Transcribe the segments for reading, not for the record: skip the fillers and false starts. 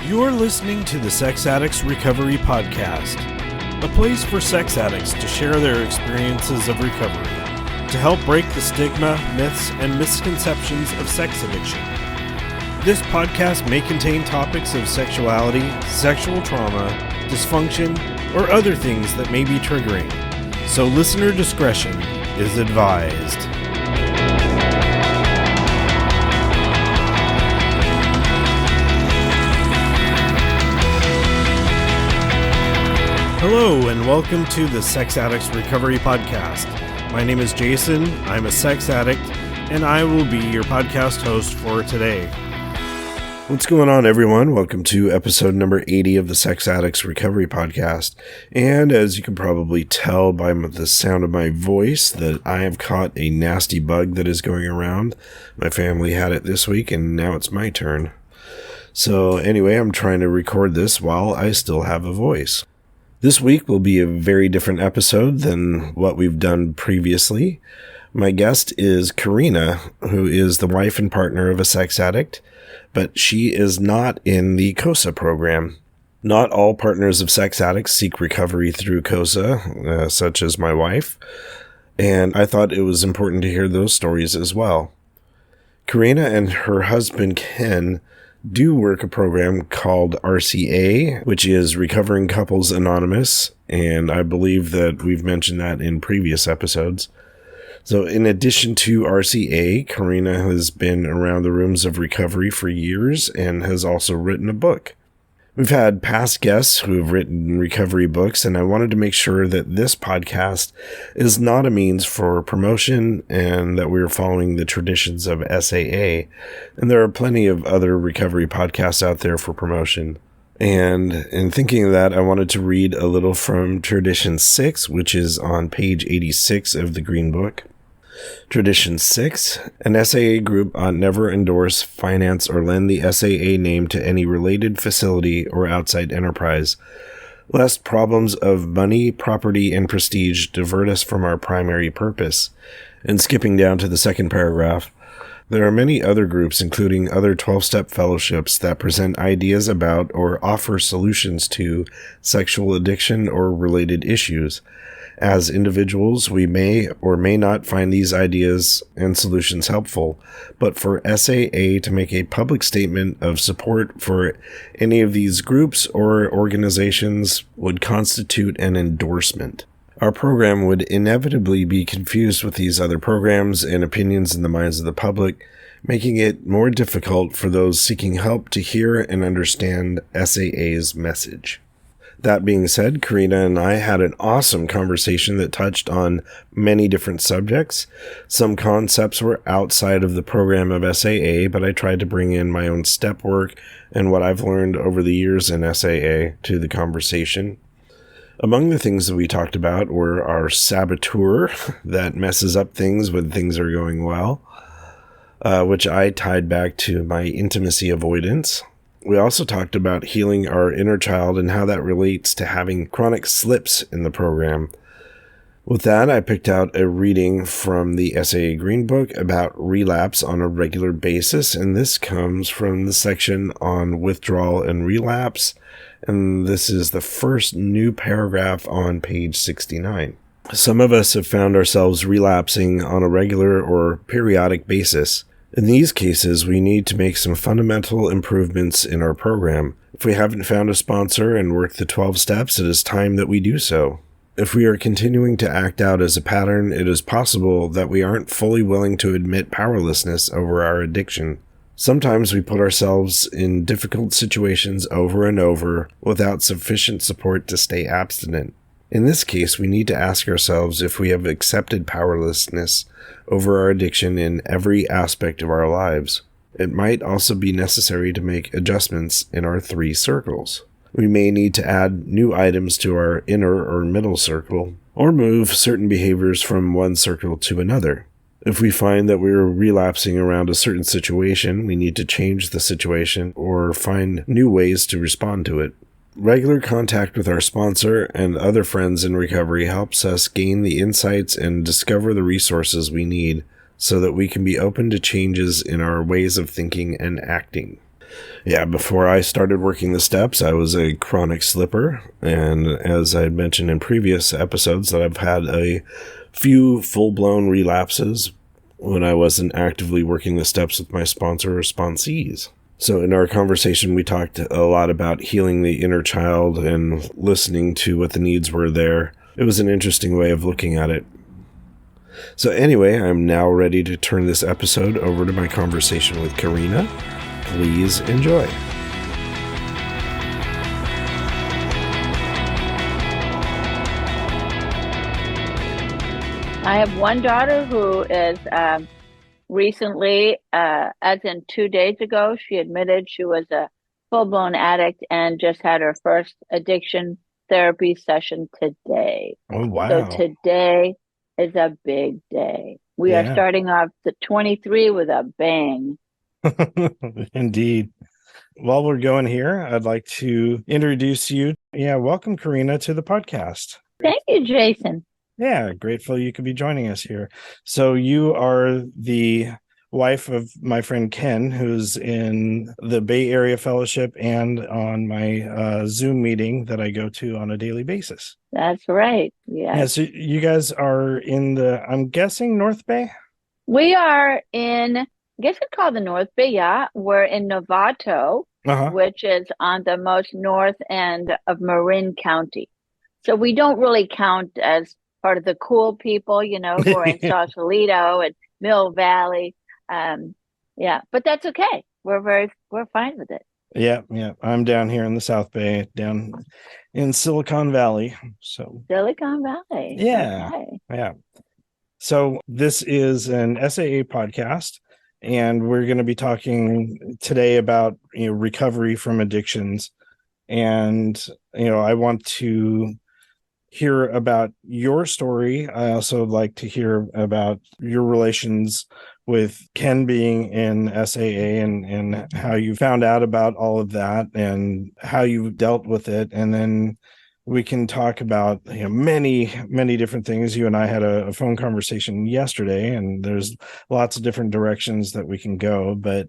You're listening to the Sex Addicts Recovery Podcast, a place for sex addicts to share their experiences of recovery, to help break the stigma, myths, and misconceptions of sex addiction. This podcast may contain topics of sexuality, sexual trauma, dysfunction, or other things that may be triggering, so listener discretion is advised. Hello, and welcome to the Sex Addicts Recovery Podcast. My name is Jason, I'm a sex addict, and I will be your podcast host for today. What's going on, everyone? Welcome to episode number 80 of the Sex Addicts Recovery Podcast. And as you can probably tell by the sound of my voice, that I have caught a nasty bug that is going around. My family had it this week, and now it's my turn. So anyway, I'm trying to record this while I still have a voice. This week will be a very different episode than what we've done previously. My guest is Corinna, who is the wife and partner of a sex addict, but she is not in the COSA program. Not all partners of sex addicts seek recovery through COSA, such as my wife, and I thought it was important to hear those stories as well. Corinna and her husband, Ken, do work a program called RCA, which is Recovering Couples Anonymous, and I believe that we've mentioned that in previous episodes. So in addition to RCA, Corinna has been around the rooms of recovery for years and has also written a book. We've had past guests who have written recovery books, and I wanted to make sure that this podcast is not a means for promotion and that we're following the traditions of SAA. And there are plenty of other recovery podcasts out there for promotion. And in thinking of that, I wanted to read a little from Tradition 6, which is on page 86 of the Green Book. Tradition 6. An SAA group ought never endorse, finance, or lend the SAA name to any related facility or outside enterprise, lest problems of money, property, and prestige divert us from our primary purpose. And skipping down to the second paragraph, there are many other groups, including other 12-step fellowships, that present ideas about or offer solutions to sexual addiction or related issues. As individuals, we may or may not find these ideas and solutions helpful, but for SAA to make a public statement of support for any of these groups or organizations would constitute an endorsement. Our program would inevitably be confused with these other programs and opinions in the minds of the public, making it more difficult for those seeking help to hear and understand SAA's message. That being said, Corinna and I had an awesome conversation that touched on many different subjects. Some concepts were outside of the program of SAA, but I tried to bring in my own step work and what I've learned over the years in SAA to the conversation. Among the things that we talked about were our saboteur that messes up things when things are going well, which I tied back to my intimacy avoidance. We also talked about healing our inner child and how that relates to having chronic slips in the program. With that, I picked out a reading from the SAA Green Book about relapse on a regular basis, and this comes from the section on withdrawal and relapse, and this is the first new paragraph on page 69. Some of us have found ourselves relapsing on a regular or periodic basis. In these cases, we need to make some fundamental improvements in our program. If we haven't found a sponsor and worked the 12 steps, it is time that we do so. If we are continuing to act out as a pattern, it is possible that we aren't fully willing to admit powerlessness over our addiction. Sometimes we put ourselves in difficult situations over and over without sufficient support to stay abstinent. In this case, we need to ask ourselves if we have accepted powerlessness over our addiction in every aspect of our lives. It might also be necessary to make adjustments in our 3 circles. We may need to add new items to our inner or middle circle, or move certain behaviors from one circle to another. If we find that we're relapsing around a certain situation, we need to change the situation or find new ways to respond to it. Regular contact with our sponsor and other friends in recovery helps us gain the insights and discover the resources we need so that we can be open to changes in our ways of thinking and acting. Yeah, before I started working the steps, I was a chronic slipper. And as I mentioned in previous episodes, that I've had a few full-blown relapses when I wasn't actively working the steps with my sponsor or sponsees. So in our conversation, we talked a lot about healing the inner child and listening to what the needs were there. It was an interesting way of looking at it. So anyway, I'm now ready to turn this episode over to my conversation with Corinna. Please enjoy. I have one daughter who is recently, as in 2 days ago, she admitted she was a full-blown addict and just had her first addiction therapy session today. Oh, So wow. today is a big day. We are Yeah, starting off the 23 with a bang. indeed. While we're going here, I'd like to introduce you. Yeah, welcome, Corinna, to the podcast. Thank you, Jason. Yeah, grateful you could be joining us here. So you are the wife of my friend Ken, who's in the Bay Area Fellowship and on my Zoom meeting that I go to on a daily basis. That's right. Yeah, Yes. so you guys are in the, I'm guessing, North Bay? We are in, I guess it's called the North Bay, yeah. We're in Novato, Uh-huh. which is on the most north end of Marin County. So we don't really count as part of the cool people, who are in Sausalito and Mill Valley. Yeah, but that's okay. We're fine with it. Yeah, yeah. I'm down here in the South Bay, down in Silicon Valley. So, Silicon Valley. yeah, Okay. yeah. So this is an SAA podcast, and we're going to be talking today about recovery from addictions. And I want to hear about your story. I also like to hear about your relations with Ken being in SAA and how you found out about all of that and how you dealt with it. And then we can talk about many, many different things. You and I had a phone conversation yesterday, and there's lots of different directions that we can go. But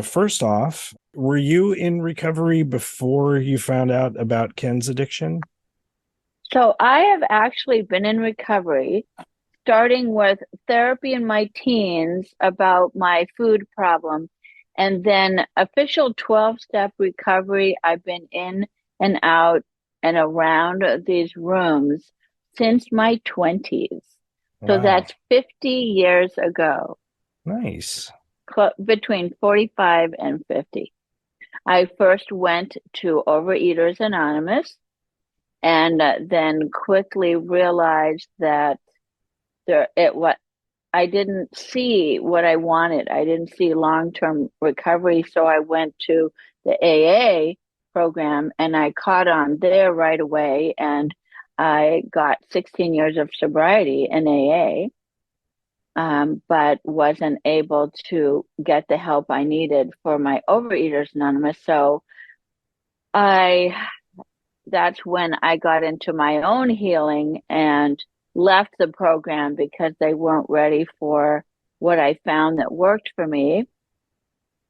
first off, were you in recovery before you found out about Ken's addiction? So I have actually been in recovery, starting with therapy in my teens about my food problem, and then official 12-step recovery. I've been in and out and around these rooms since my 20s. So Wow. that's 50 years ago, Nice. between 45 and 50. I first went to Overeaters Anonymous and then quickly realized that what I didn't see what I wanted. I didn't see long-term recovery, so I went to the AA program and I caught on there right away, and I got 16 years of sobriety in AA, but wasn't able to get the help I needed for my Overeaters Anonymous. So I that's when I got into my own healing and left the program because they weren't ready for what I found that worked for me.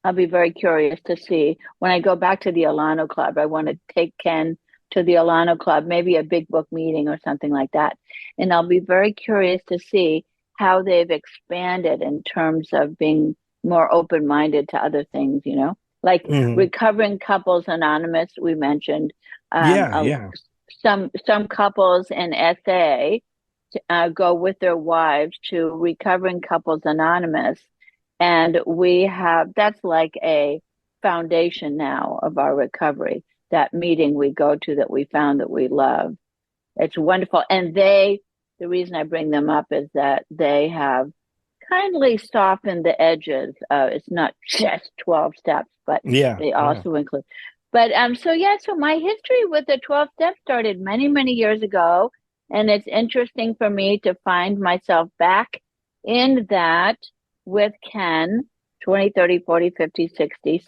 I'll be very curious to see when I go back to the Alano Club. I want to take Ken to the Alano Club, maybe a big book meeting or something like that. And I'll be very curious to see how they've expanded in terms of being more open-minded to other things, like Mhm. Recovering Couples Anonymous, we mentioned. Yeah, yeah. Some couples in SA go with their wives to Recovering Couples Anonymous, and that's like a foundation now of our recovery. That meeting we go to that we found that we love. It's wonderful. And the reason I bring them up is that they have kindly softened the edges. It's not just 12 steps, but Yeah, they yeah. also include. But so my history with the 12 steps started many, many years ago. And it's interesting for me to find myself back in that with Ken 20, 30, 40, 50, 60,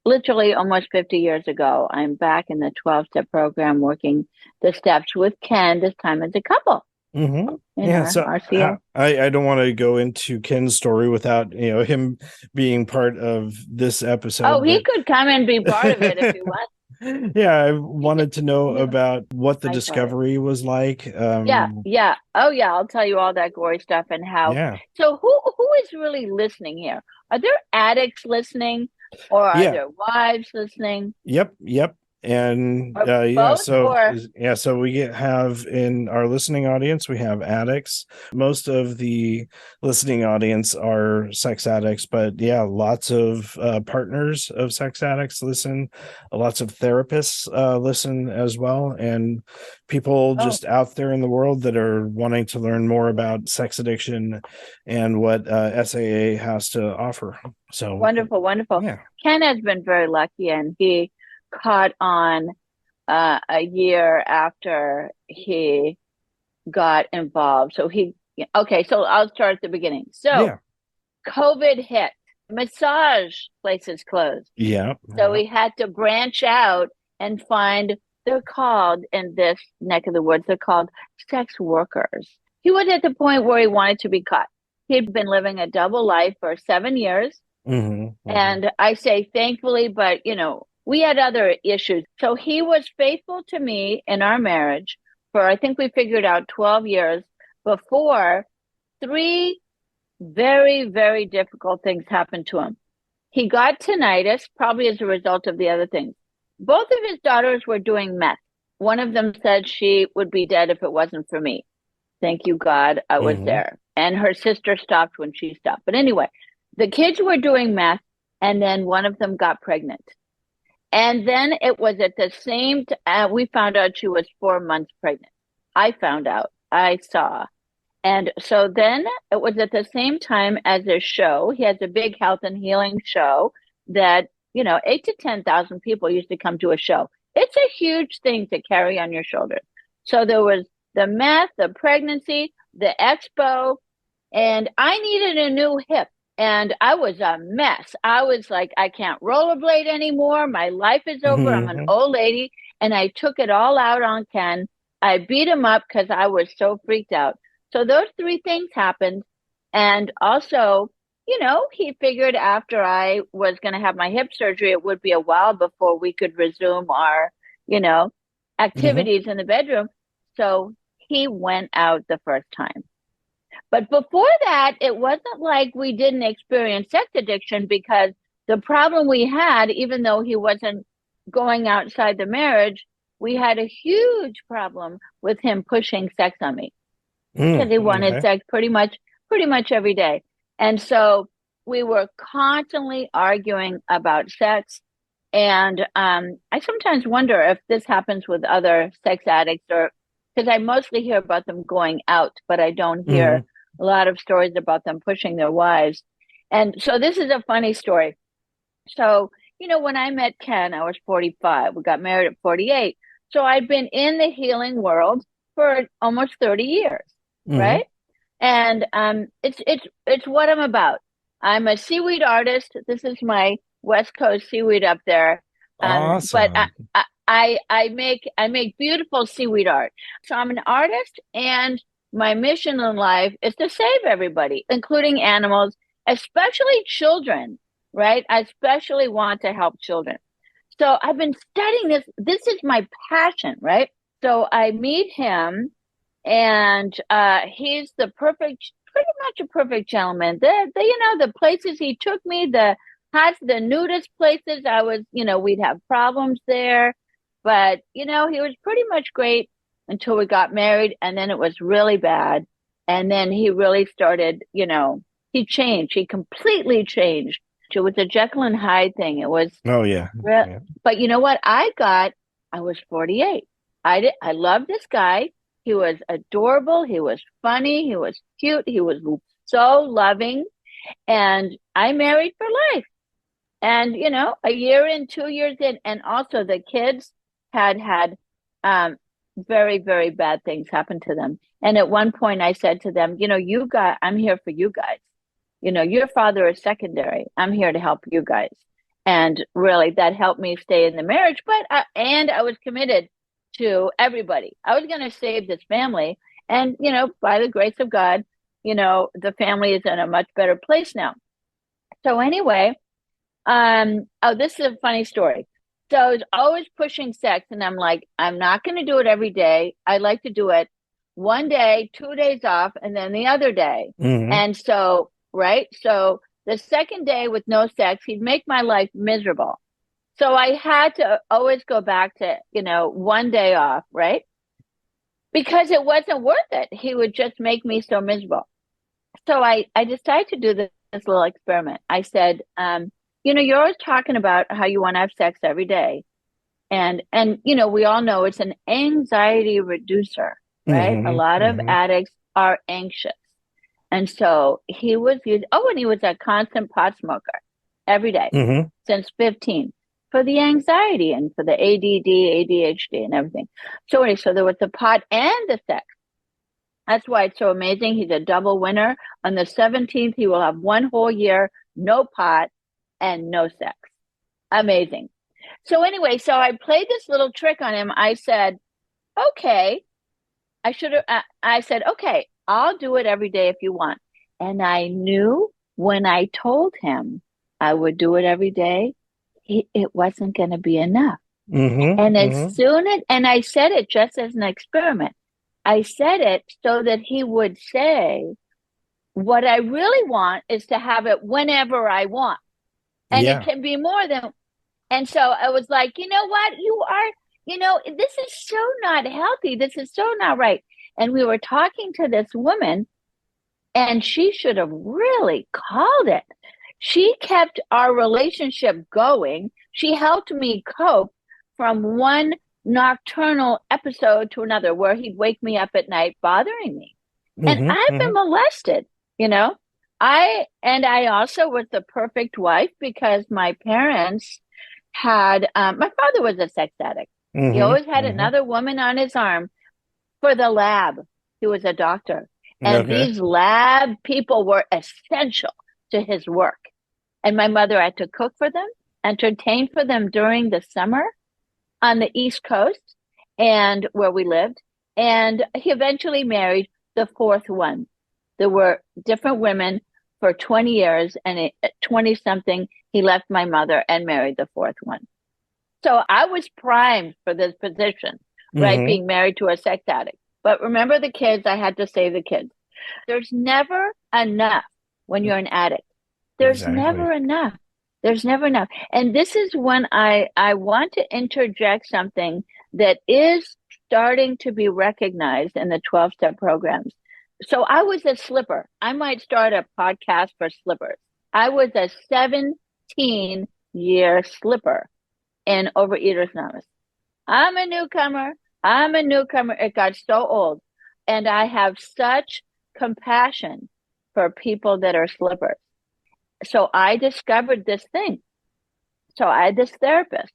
literally almost 50 years ago. I'm back in the 12-step program working the steps with Ken, this time as a couple. Mm-hmm. in Yeah. our So RCA. I don't want to go into Ken's story without, him being part of this Oh, episode, he but could come and be part of it if he wants. yeah, I wanted to know He was about what the my part. discovery was like. Yeah, yeah. Oh, yeah. I'll tell you all that gory stuff and how. Yeah. So, who is really listening here? Are there addicts listening, or are Yeah. there wives listening, Yep, yep. And or yeah, both? Or so we have in our listening audience, we have addicts. Most of the listening audience are sex addicts, but yeah, lots of partners of sex addicts listen. Lots of therapists listen as well, and people oh, just out there in the world that are wanting to learn more about sex addiction and what SAA has to offer. So wonderful, wonderful. yeah. Ken has been very lucky, and he caught on a year after he got involved. Okay, so I'll start at the beginning. So Yeah. COVID hit, massage places closed. Yeah. So we had to branch out and find, they're called in this neck of the woods, they're called sex workers. He was at the point where he wanted to be caught. He'd been living a double life for 7 years. Hmm. Hmm. And I say thankfully, but we had other issues. So he was faithful to me in our marriage for, I think we figured out 12 years before three very, very difficult things happened to him. He got tinnitus, probably as a result of the other things. Both of his daughters were doing meth. One of them said she would be dead if it wasn't for me. Thank you, God, I was Hmm. there. And her sister stopped when she stopped. But anyway, the kids were doing meth, and then one of them got pregnant. And then it was at the same we found out she was 4 months pregnant. I found out. I saw. And so then it was at the same time as a show. He has a big health and healing show that, 8 to 10,000 people used to come to a show. It's a huge thing to carry on your shoulders. So there was the meth, the pregnancy, the expo, and I needed a new hip. And I was a mess. I was like, I can't rollerblade anymore. My life is over. I'm an Hmm. old lady. And I took it all out on Ken. I beat him up because I was so freaked out. So those three things happened. And also, he figured after I was going to have my hip surgery, it would be a while before we could resume our, you know, Hmm. activities in the bedroom. So he went out the first time. But before that, it wasn't like we didn't experience sex addiction because the problem we had, even though he wasn't going outside the marriage, we had a huge problem with him pushing sex on me because Mm, he wanted okay. sex pretty much every day. And so we were constantly arguing about sex. And I sometimes wonder if this happens with other sex addicts, or because I mostly hear about them going out, but I don't hear Hmm. a lot of stories about them pushing their wives. And so this is a funny story. So, when I met Ken, I was 45. We got married at 48. So I'd been in the healing world for almost 30 years, Hmm. right? And it's what I'm about. I'm a seaweed artist. This is my West Coast seaweed up there. But Awesome. I make beautiful seaweed art. So I'm an artist, and my mission in life is to save everybody, including animals, especially children, right? I especially want to help children. So I've been studying this. This is my passion, right? So I meet him, and he's pretty much a perfect gentleman. The places he took me, the nudist places, we'd have problems there, but he was pretty much great until we got married, and then it was really bad, and then he really started, he changed. He completely changed. It was a Jekyll and Hyde thing. It was Oh yeah. real, Yeah. but you know what? I was 48. I loved this guy. He was adorable. He was funny. He was cute. He was so loving. And I married for life. And, a year in, 2 years in, and also the kids had um, very, very bad things happen to them. And at one point I said to them, I'm here for you guys. Your father is secondary. I'm here to help you guys. And really, that helped me stay in the marriage. And I was committed to everybody. I was going to save this family. And, by the grace of God, the family is in a much better place now. So anyway, this is a funny story. So I was always pushing sex, and I'm like, I'm not going to do it every day. I like to do it one day, 2 days off, and then the other day. Mm-hmm. And so, right? So the second day with no sex, he'd make my life miserable. So I had to always go back to, one day off, right? Because it wasn't worth it. He would just make me so miserable. So I decided to do this little experiment. I said, you're always talking about how you want to have sex every day. And we all know it's an anxiety reducer, right? Mm-hmm. A lot of Mm-hmm. addicts are anxious. And so he was and he was a constant pot smoker every day Mm-hmm. since 15 for the anxiety and for the ADD, ADHD and everything. So anyway, so there was the pot and the sex. That's why it's so amazing. He's a double winner. On the 17th, he will have one whole year, no pot and no sex. Amazing. So anyway, so I played this little trick on him. I said, okay, I said, okay, I'll do it every day if you want. And I knew when I told him I would do it every day, it wasn't going to be enough. Mm-hmm. And Mm-hmm. and I said it just as an experiment. I said it so that he would say, what I really want is to have it whenever I want. And it Yeah. can be more than. And so I was like, you know what? This is so not healthy. This is so not right. And we were talking to this woman, and she should have really called it. She kept our relationship going. She helped me cope from one nocturnal episode to another where he'd wake me up at night bothering me. And Mm-hmm. I've Mm-hmm. been molested, you know. I also was the perfect wife because my parents had my father was a sex addict. He Mm-hmm. always had Mm-hmm. another woman on his arm for the lab. He was a doctor. And Okay. these lab people were essential to his work. And my mother had to cook for them, entertain for them during the summer on the East Coast and where we lived. And he eventually married the fourth one. There were different women for 20 years, and at 20 something, he left my mother and married the fourth one. So I was primed for this position, right? Mm-hmm. Being married to a sex addict. But remember the kids, I had to save the kids. There's never enough when you're an addict. There's Exactly. never enough. There's never enough. And this is when I want to interject something that is starting to be recognized in the 12-step programs. So I was a slipper. I might start a podcast for slippers. I was a 17-year slipper in Overeaters Anonymous. I'm a newcomer. I'm a newcomer. It got so old. And I have such compassion for people that are slippers. So I discovered this thing. So I had this therapist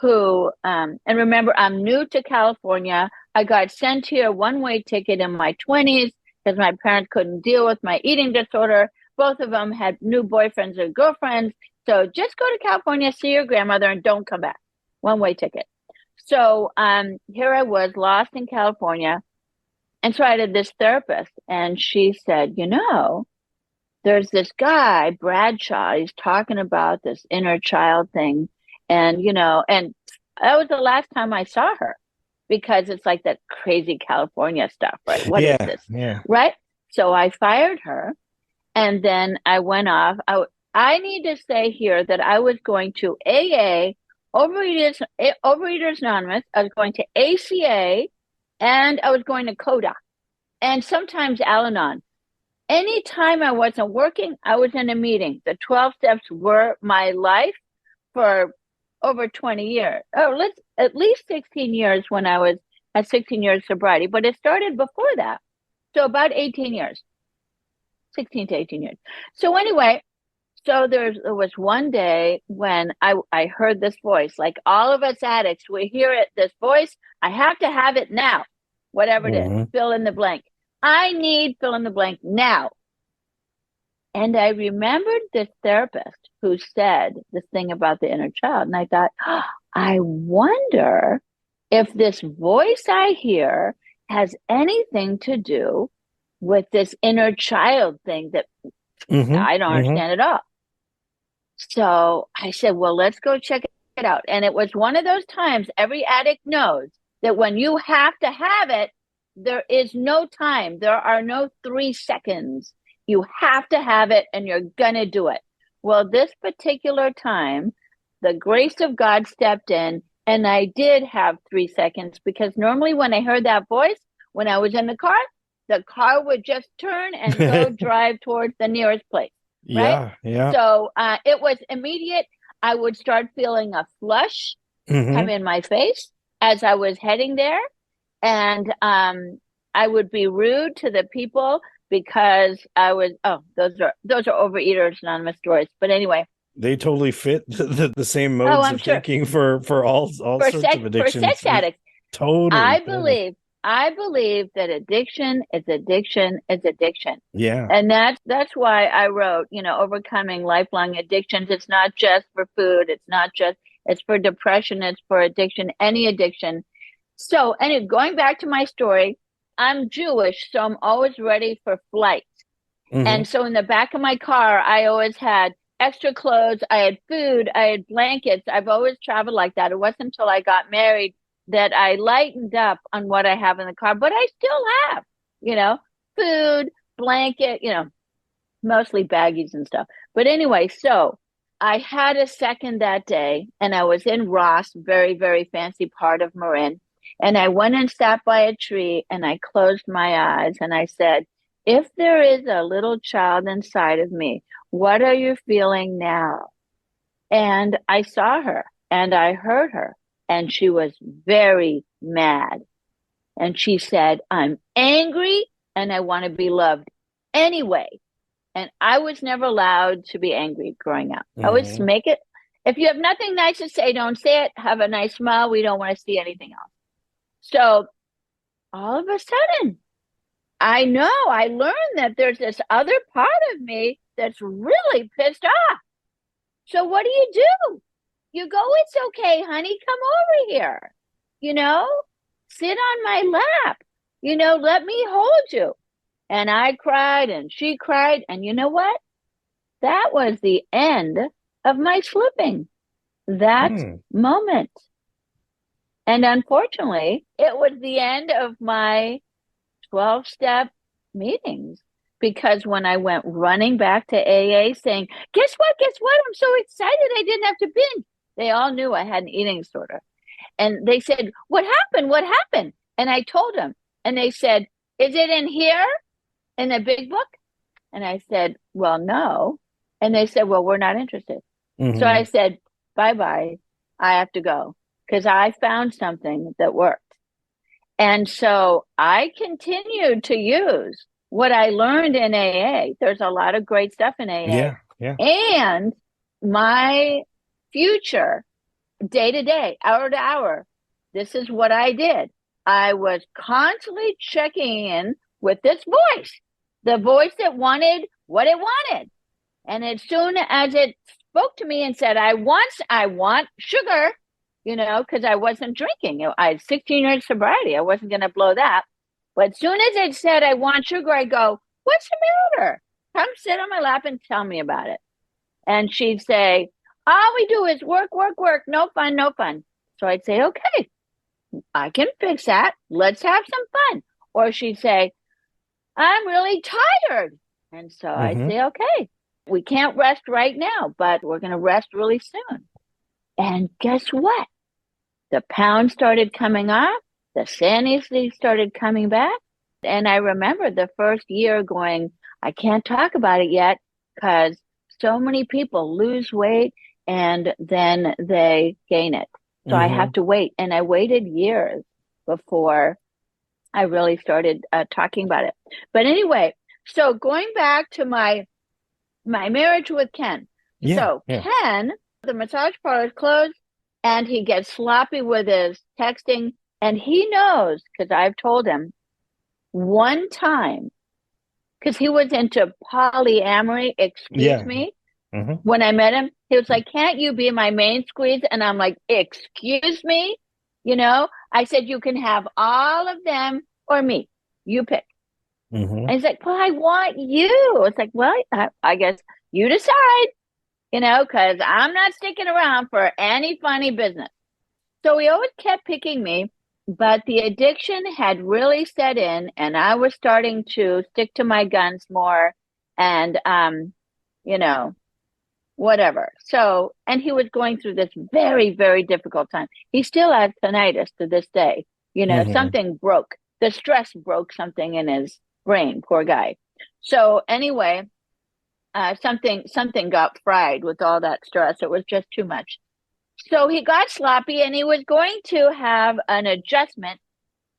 who, and remember, I'm new to California. I got sent here one-way ticket in my 20s because my parents couldn't deal with my eating disorder. Both of them had new boyfriends or girlfriends. So just go to California, see your grandmother, and don't come back. One-way ticket. So here I was, lost in California. And so I had this therapist, and she said, there's this guy, Bradshaw, he's talking about this inner child thing. And, and that was the last time I saw her because it's like that crazy California stuff, right? What is Yeah. this? Yeah. Right? So I fired her and then I went off. I need to say here that I was going to AA, Overeaters Anonymous. I was going to ACA and I was going to CODA and sometimes Al-Anon. Anytime I wasn't working, I was in a meeting. The 12 steps were my life for over 20 years. At least 16 years when I was at 16 years sobriety, but it started before that. So about 18 years, 16 to 18 years. So anyway, so there was one day when I heard this voice, like all of us addicts, we hear it, this voice, I have to have it now, whatever it is, Mm-hmm. fill in the blank. I need fill in the blank now. And I remembered this therapist who said this thing about the inner child. And I thought, I wonder if this voice I hear has anything to do with this inner child thing that I don't understand at all. So I said, well, let's go check it out. And it was one of those times every addict knows that when you have to have it, there is no time. There are no 3 seconds. You have to have it and you're going to do it. Well, this particular time, the grace of God stepped in and I did have 3 seconds, because normally when I heard that voice, when I was in the car would just turn and go drive towards the nearest place. Right? Yeah. So it was immediate. I would start feeling a flush come in my face as I was heading there. And I would be rude to the people because I was, those are Overeaters Anonymous stories. But anyway. They totally fit the same modes of thinking for all sorts of addictions. For sex addicts. Totally. I believe that addiction is addiction is addiction. Yeah. And that's why I wrote, overcoming lifelong addictions. It's not just for food. It's for depression. It's for addiction, any addiction. So anyway, going back to my story, I'm Jewish, so I'm always ready for flight. And so in the back of my car, I always had extra clothes. I had food. I had blankets. I've always traveled like that. It wasn't until I got married that I lightened up on what I have in the car, but I still have, food, blanket, mostly baggies and stuff. But anyway, so I had a second that day and I was in Ross, very, very fancy part of Marin. And I went and sat by a tree and I closed my eyes and I said, if there is a little child inside of me, what are you feeling now? And I saw her and I heard her. And she was very mad. And she said, I'm angry and I want to be loved anyway. And I was never allowed to be angry growing up. I always make it. If you have nothing nice to say, don't say it. Have a nice smile. We don't want to see anything else. So all of a sudden, I learned that there's this other part of me that's really pissed off. So what do? You go, it's okay, honey, come over here, sit on my lap, let me hold you. And I cried and she cried. And you know what? That was the end of my slipping, that moment. And unfortunately, it was the end of my 12-step meetings, because when I went running back to AA saying, guess what? I'm so excited I didn't have to binge. They all knew I had an eating disorder. And they said, what happened? And I told them. And they said, is it in here in the big book? And I said, well, no. And they said, well, we're not interested. So I said, bye-bye. I have to go because I found something that worked. And so I continued to use what I learned in AA. There's a lot of great stuff in AA. Yeah. And my future, day to day, hour to hour, this is what I did. I was constantly checking in with this voice, the voice that wanted what it wanted. And as soon as it spoke to me and said, I want sugar, because I wasn't drinking. I had 16 years sobriety. I wasn't going to blow that. But as soon as it said, I want sugar, I go, what's the matter? Come sit on my lap and tell me about it. And she'd say, all we do is work. No fun. So I'd say, okay, I can fix that. Let's have some fun. Or she'd say, I'm really tired. And so I'd say, okay, we can't rest right now, but we're going to rest really soon. And guess what? The pounds started coming off. The sanity started coming back. And I remember the first year going, I can't talk about it yet because so many people lose weight and then they gain it. So I have to wait. And I waited years before I really started talking about it. But anyway, so going back to my marriage with Ken. Ken, the massage parlor is closed and he gets sloppy with his texting. And he knows, because I've told him one time, because he was into polyamory, excuse me. When I met him, he was like, can't you be my main squeeze? And I'm like, excuse me? I said, you can have all of them or me? You pick. Mm-hmm. And he's like, well, I want you. It's like, well, I guess you decide, because I'm not sticking around for any funny business. So he always kept picking me, but the addiction had really set in, and I was starting to stick to my guns more and, you know, whatever. So, and he was going through this very, very difficult time. He still has tinnitus to this day. Mm-hmm. Something broke. The stress broke something in his brain, poor guy. So anyway, something got fried with all that stress. It was just too much. So he got sloppy and he was going to have an adjustment.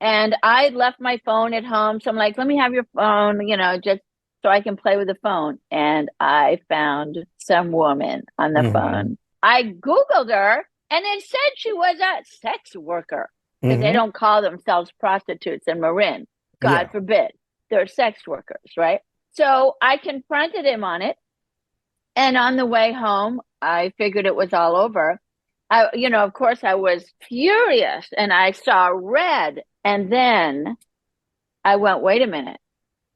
And I left my phone at home. So I'm like, let me have your phone, just so I can play with the phone. And I found some woman on the Mm-hmm. phone. I Googled her and it said she was a sex worker because they Mm-hmm. don't call themselves prostitutes in Marin. God Yeah. forbid. They're sex workers, right? So I confronted him on it. And on the way home, I figured it was all over. Of course, I was furious and I saw red. And then I went, wait a minute.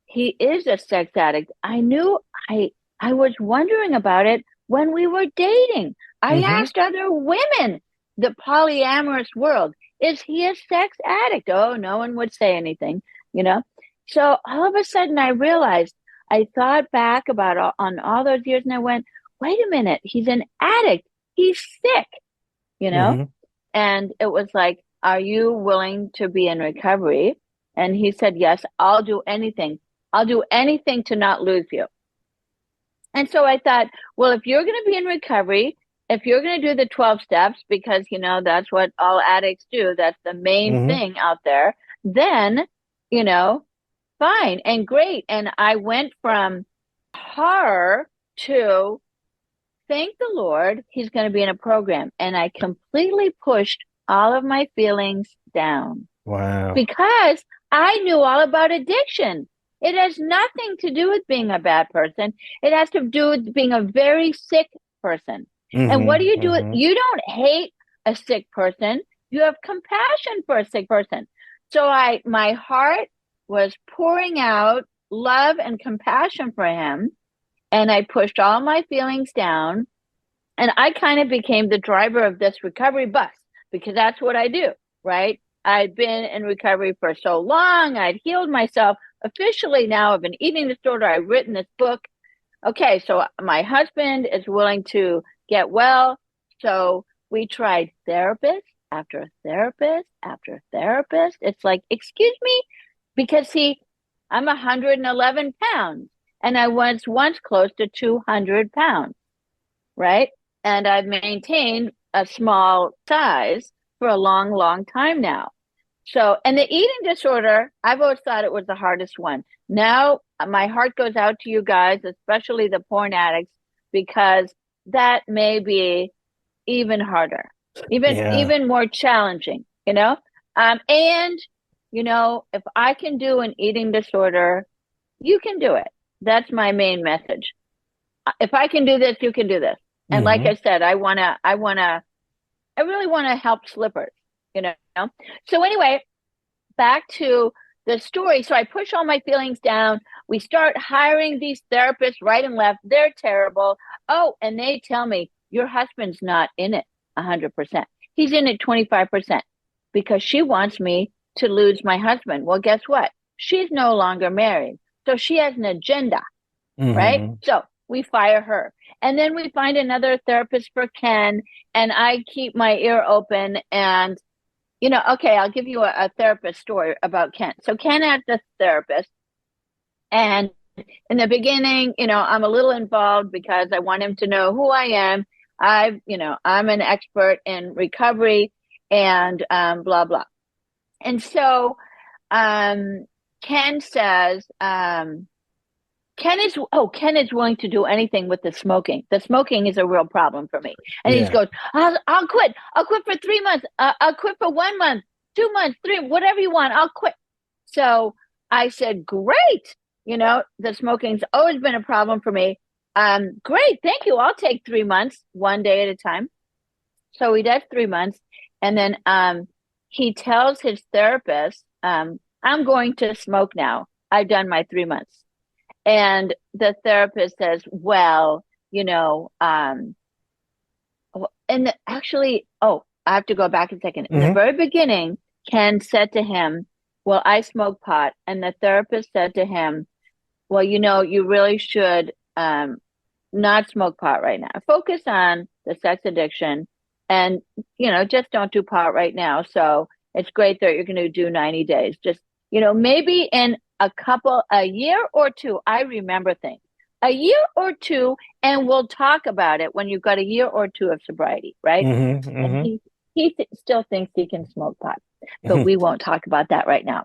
He is a sex addict. I knew I was wondering about it when we were dating. I Mm-hmm. asked other women, the polyamorous world, is he a sex addict? Oh, no one would say anything, you know? So all of a sudden I realized, I thought back about on all those years and I went, wait a minute, he's an addict. He's sick, you know? Mm-hmm. And it was like, are you willing to be in recovery? And he said, yes, I'll do anything. I'll do anything to not lose you. And so I thought, well, if you're going to be in recovery, if you're going to do the 12 steps, because, that's what all addicts do, that's the main Mm-hmm. thing out there, then, you know, fine and great. And I went from horror to thank the Lord, he's going to be in a program. And I completely pushed all of my feelings down Wow. because I knew all about addiction. It has nothing to do with being a bad person. It has to do with being a very sick person. And what do Mm-hmm. you do? Mm-hmm. You don't hate a sick person. You have compassion for a sick person. So my heart was pouring out love and compassion for him. And I pushed all my feelings down. And I kind of became the driver of this recovery bus because that's what I do, right? I'd been in recovery for so long. I'd healed myself officially now of an eating disorder. I've written this book. Okay, so my husband is willing to get well. So we tried therapist after therapist after therapist. It's like, excuse me, because I'm 111 pounds and I was once close to 200 pounds, right? And I've maintained a small size for a long, long time now. So, and the eating disorder, I've always thought it was the hardest one. Now, my heart goes out to you guys, especially the porn addicts, because that may be even harder, even Yeah. even more challenging, you know. And if I can do an eating disorder, you can do it. That's my main message. If I can do this, you can do this. And like Mm-hmm. I said, I really want to help slippers, you know? So anyway, back to the story. So I push all my feelings down. We start hiring these therapists right and left. They're terrible. Oh, and they tell me your husband's not in it 100%. He's in it 25% because she wants me to lose my husband. Well, guess what? She's no longer married. So she has an agenda, right? Mm-hmm. So we fire her. And then we find another therapist for Ken. And I keep my ear open and, okay, I'll give you a therapist story about Ken. So Ken had this therapist. And in the beginning, I'm a little involved because I want him to know who I am. I'm an expert in recovery and blah, blah. And so Ken says, Ken is willing to do anything with the smoking. The smoking is a real problem for me. And he Yeah. goes, I'll quit. I'll quit for 3 months. I'll quit for 1 month, 2 months, three, whatever you want. I'll quit. So I said, great. The smoking's always been a problem for me. Great. Thank you. I'll take 3 months, one day at a time. So he does 3 months. And then he tells his therapist, I'm going to smoke now. I've done my 3 months. And the therapist says, well, I have to go back a second. In the Mm-hmm. very beginning, Ken said to him, well, I smoke pot. And the therapist said to him, well, you really should not smoke pot right now. Focus on the sex addiction and, just don't do pot right now. So it's great that you're going to do 90 days. Just, maybe in a year or two, I remember things. A year or two, and we'll talk about it when you've got a year or two of sobriety, right? Mm-hmm. And Mm-hmm. he still thinks he can smoke pot, but we won't talk about that right now.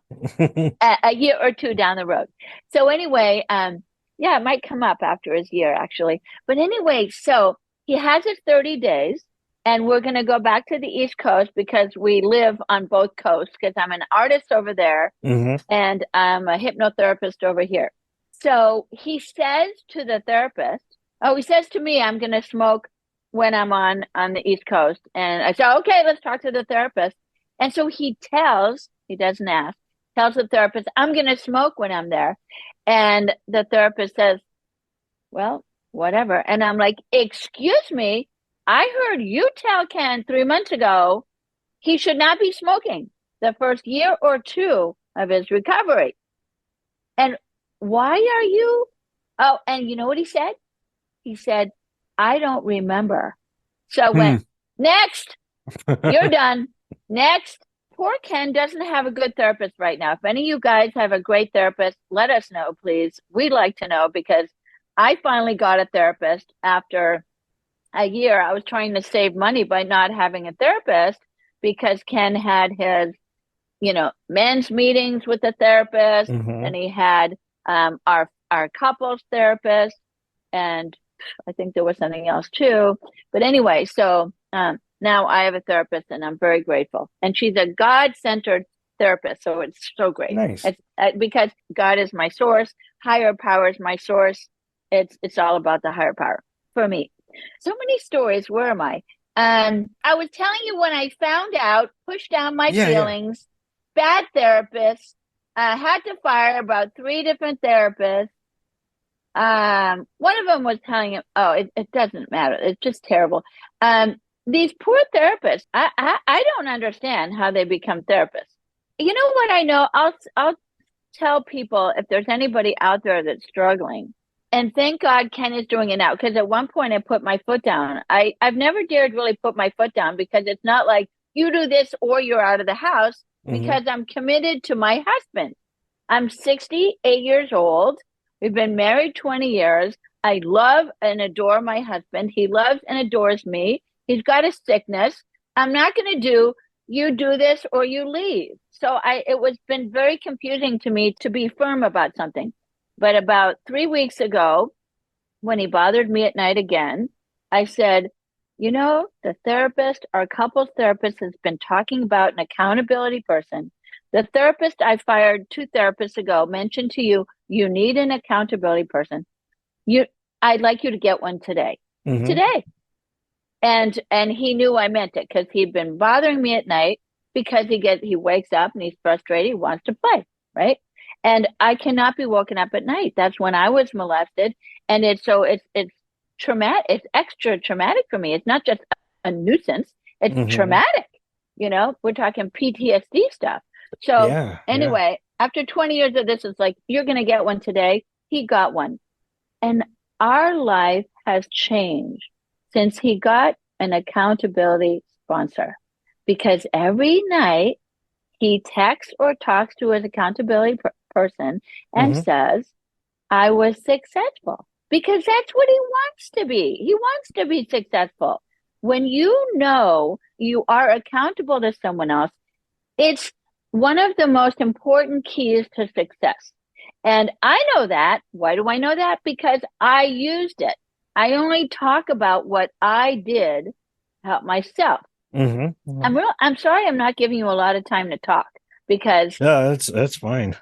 A year or two down the road. So anyway, yeah, it might come up after his year actually. But anyway, so he has his 30 days, and we're going to go back to the East Coast because we live on both coasts, because I'm an artist over there Mm-hmm. and I'm a hypnotherapist over here. So he says to the therapist, he says to me, I'm going to smoke when I'm on the East Coast. And I said, okay, let's talk to the therapist. And so he doesn't ask, tells the therapist, I'm going to smoke when I'm there. And the therapist says, well, whatever. And I'm like, excuse me, I heard you tell Ken 3 months ago he should not be smoking the first year or two of his recovery. And why are you? Oh, and you know what he said? He said, I don't remember. So I went, next, you're done. Next. Poor Ken doesn't have a good therapist right now. If any of you guys have a great therapist, let us know, please. We'd like to know, because I finally got a therapist after a year. I was trying to save money by not having a therapist because Ken had his, men's meetings with the therapist, Mm-hmm. and he had our couples therapist, and I think there was something else too. But anyway, so now I have a therapist, and I'm very grateful. And she's a God-centered therapist, so it's so great. Nice. It's because God is my source, higher power is my source. It's all about the higher power for me. So many stories. Where am I? I was telling you when I found out, pushed down my Yeah, yeah. feelings, bad therapist, had to fire about 3 different therapists. One of them was telling him, oh, it doesn't matter. It's just terrible. These poor therapists, I don't understand how they become therapists. You know what I know? I'll tell people, if there's anybody out there that's struggling, and thank God Ken is doing it now, because at one point I put my foot down. I've never dared really put my foot down, because it's not like you do this or you're out of the house, Mm-hmm. because I'm committed to my husband. I'm 68 years old. We've been married 20 years. I love and adore my husband. He loves and adores me. He's got a sickness. I'm not going to do, you do this or you leave. So it was been very confusing to me to be firm about something. But about 3 weeks ago, when he bothered me at night again, I said, the therapist, our couples therapist, has been talking about an accountability person. The therapist I fired 2 therapists ago mentioned to you, you need an accountability person. I'd like you to get one today. Mm-hmm. Today. And he knew I meant it, because he'd been bothering me at night, because he wakes up and he's frustrated, he wants to play, right? And I cannot be woken up at night. That's when I was molested. And it's traumatic. It's extra traumatic for me. It's not just a nuisance. It's Mm-hmm. traumatic. We're talking PTSD stuff. So Yeah, yeah. anyway, after 20 years of this, it's like, you're going to get one today. He got one. And our life has changed since he got an accountability sponsor, because every night he texts or talks to his accountability person and Mm-hmm. says, I was successful, because that's what he wants to be. He wants to be successful. When you know you are accountable to someone else, it's one of the most important keys to success. And I know that. Why do I know that? Because I used it. I only talk about what I did to help myself. Mm-hmm. Mm-hmm. I'm sorry I'm not giving you a lot of time to talk, because Yeah, that's fine.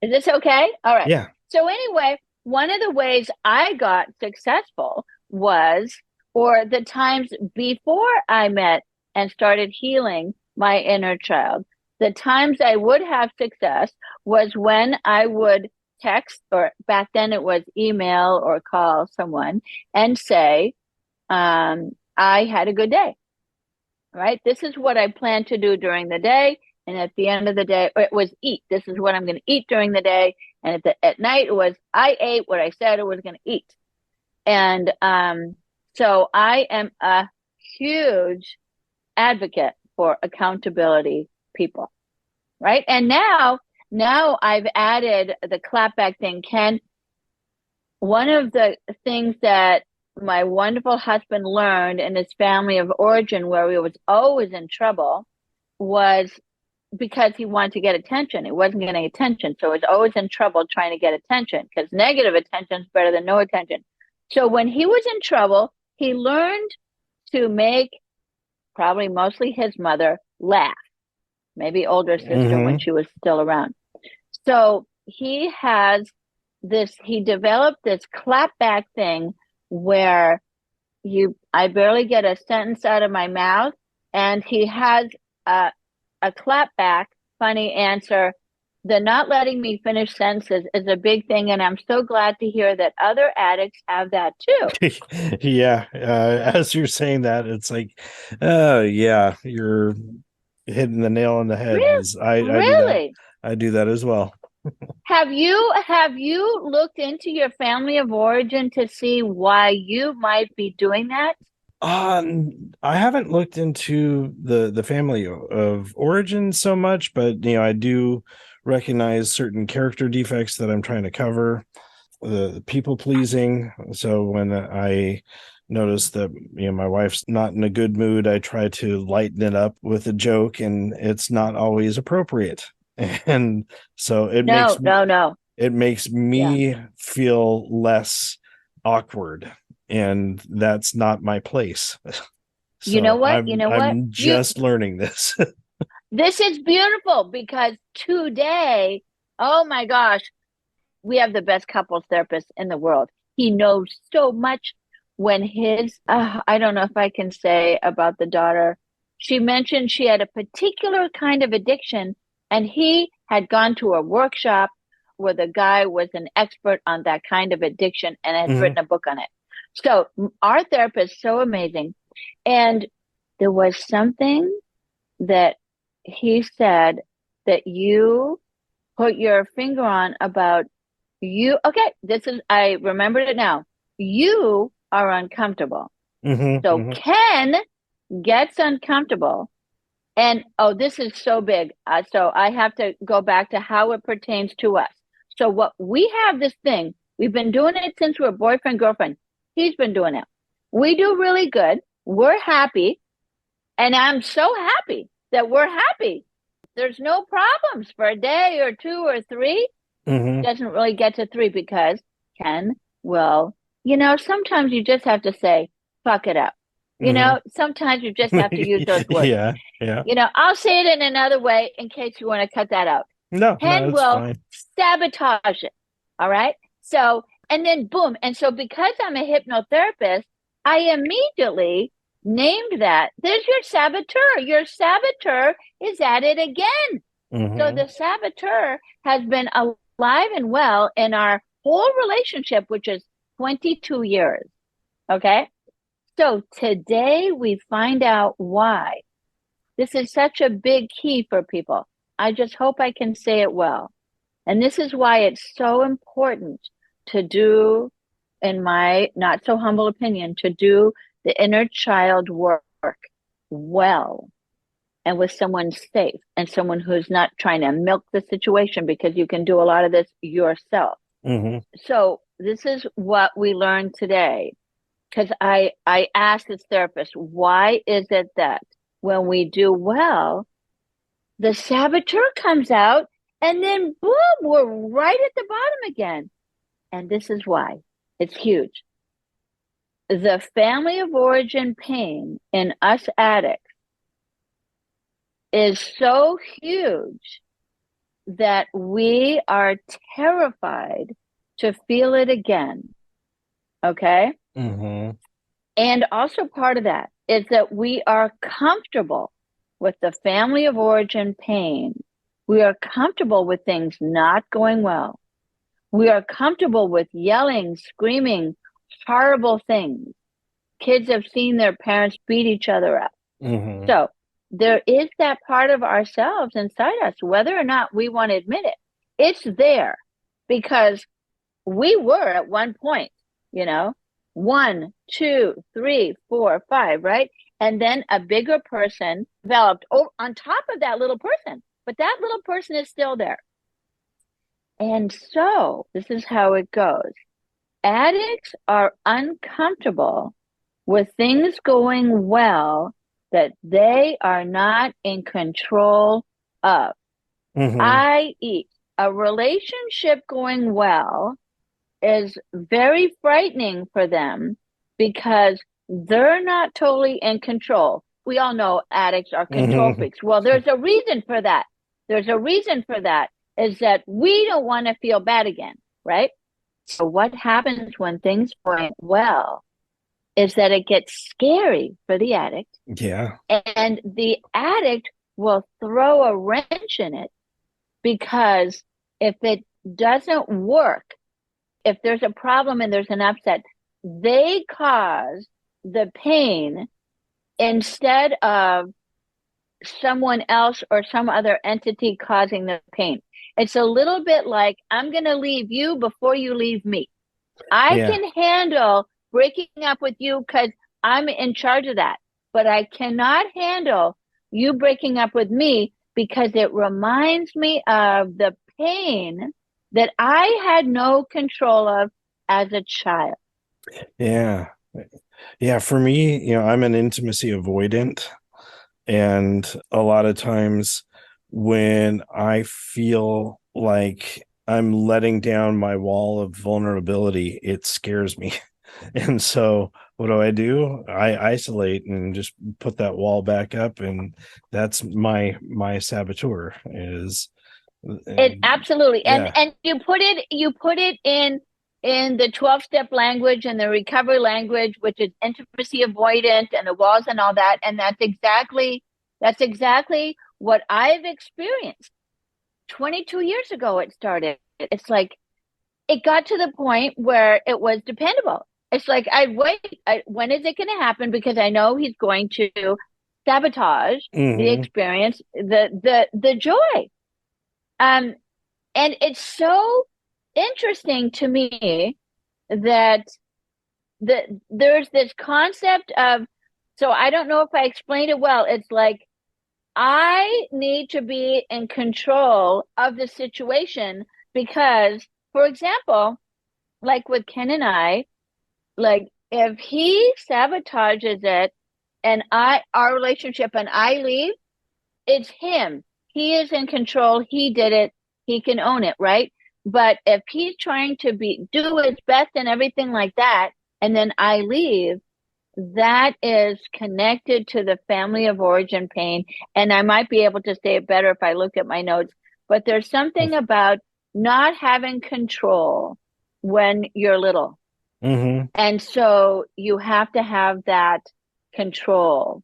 is this okay? All right. Yeah. So anyway, one of the ways I got successful was, or the times before I met and started healing my inner child, The times I would have success was when I would text, or back then it was email or call someone and say, I had a good day, right? This is what I plan to do during the day. And at the end of the day, or it was eat. This is what I'm going to eat during the day. And at night, it was I ate what I said I was going to eat. And so I am a huge advocate for accountability people, right? And now I've added the clapback thing. Ken, one of the things that my wonderful husband learned in his family of origin, where he was always in trouble, was because he wanted to get attention. He wasn't getting attention. So he was always in trouble trying to get attention, because negative attention is better than no attention. So when he was in trouble, he learned to make probably mostly his mother laugh, maybe older sister when she was still around. So he developed this clapback thing where I barely get a sentence out of my mouth, and he has a clapback funny answer. The not letting me finish sentences is a big thing, and I'm so glad to hear that other addicts have that too. Yeah, as you're saying that, it's like, oh yeah, you're hitting the nail on the head. I do that. Really? I do that as well. Have you looked into your family of origin to see why you might be doing that? I haven't looked into the family of origin so much, but I do recognize certain character defects that I'm trying to cover. The people pleasing. So when I notice that my wife's not in a good mood, I try to lighten it up with a joke, and it's not always appropriate. And so it makes me feel less awkward, and that's not my place. So you know what? I'm just learning this. This is beautiful, because today, oh my gosh, we have the best couples therapist in the world. He knows so much. When I don't know if I can say about the daughter, she mentioned she had a particular kind of addiction, and he had gone to a workshop where the guy was an expert on that kind of addiction and has written a book on it. So our therapist is so amazing. And there was something that he said that you put your finger on about you. Okay, I remembered it now. You are uncomfortable. So Ken gets uncomfortable. And this is so big. So I have to go back to how it pertains to us. So what we have this thing, we've been doing it since we were boyfriend, girlfriend. He's been doing it. We do really good. We're happy. And I'm so happy that we're happy. There's no problems for a day or two or three. Doesn't really get to three, because Ken will, sometimes you just have to say, fuck it up. Sometimes you just have to use those words. Yeah. I'll say it in another way in case you want to cut that out. Ken will fine. sabotage it. All right. So, and then boom. And so because I'm a hypnotherapist, I immediately named that. There's your saboteur. Your saboteur is at it again. So the saboteur has been alive and well in our whole relationship, which is 22 years. Okay. So today we find out why. This is such a big key for people. I just hope I can say it well. And this is why it's so important to do, in my not so humble opinion, to do the inner child work well, and with someone safe and someone who's not trying to milk the situation, because you can do a lot of this yourself. So this is what we learned today, because I asked this therapist, why is it that when we do well, the saboteur comes out, and then boom, we're right at the bottom again? And this is why. It's huge. The family of origin pain in us addicts is so huge that we are terrified to feel it again. Okay? And also part of that is that we are comfortable with the family of origin pain, we are comfortable with things not going well. We are comfortable with yelling, screaming, horrible things. Kids have seen their parents beat each other up. Mm-hmm. So there is that part of ourselves inside us, whether or not we want to admit it. It's there because we were at one point, 1, 2, 3, 4, 5, right? And then a bigger person developed on top of that little person, but that little person is still there. And so this is how it goes. Addicts are uncomfortable with things going well that they are not in control of, Mm-hmm. i.e., a relationship going well is very frightening for them because they're not totally in control. We all know addicts are control Mm-hmm. freaks. Well, there's a reason for that. There's a reason for that is that we don't want to feel bad again, right? So what happens when things go well is that it gets scary for the addict, Yeah. and the addict will throw a wrench in it because if it doesn't work, if there's a problem and there's an upset, they cause the pain instead of someone else or some other entity causing the pain. It's a little bit like, I'm going to leave you before you leave me. I Yeah. can handle breaking up with you because I'm in charge of that, but I cannot handle you breaking up with me because it reminds me of the pain that I had no control of as a child. Yeah. Yeah. For me, I'm an intimacy avoidant. And a lot of times when I feel like I'm letting down my wall of vulnerability, it scares me. And so what do? I isolate and just put that wall back up, and that's my saboteur is It and absolutely, and yeah. and you put it in the 12-step language and the recovery language, which is intimacy avoidant and the walls and all that, and that's exactly what I've experienced. 22 years ago it started. It's like it got to the point where it was dependable. It's like I'd wait. When is it going to happen? Because I know he's going to sabotage the Hmm. experience, the joy. Um, and it's so interesting to me that there's this concept of, so I don't know if I explained it well. It's like I need to be in control of the situation because, for example, like with Ken and I, like if he sabotages it and our relationship and I leave, it's him. He is in control. He did it. He can own it, right? But if he's trying to do his best and everything like that, and then I leave, that is connected to the family of origin pain. And I might be able to say it better if I look at my notes, but there's something about not having control when you're little. Hmm. And so you have to have that control.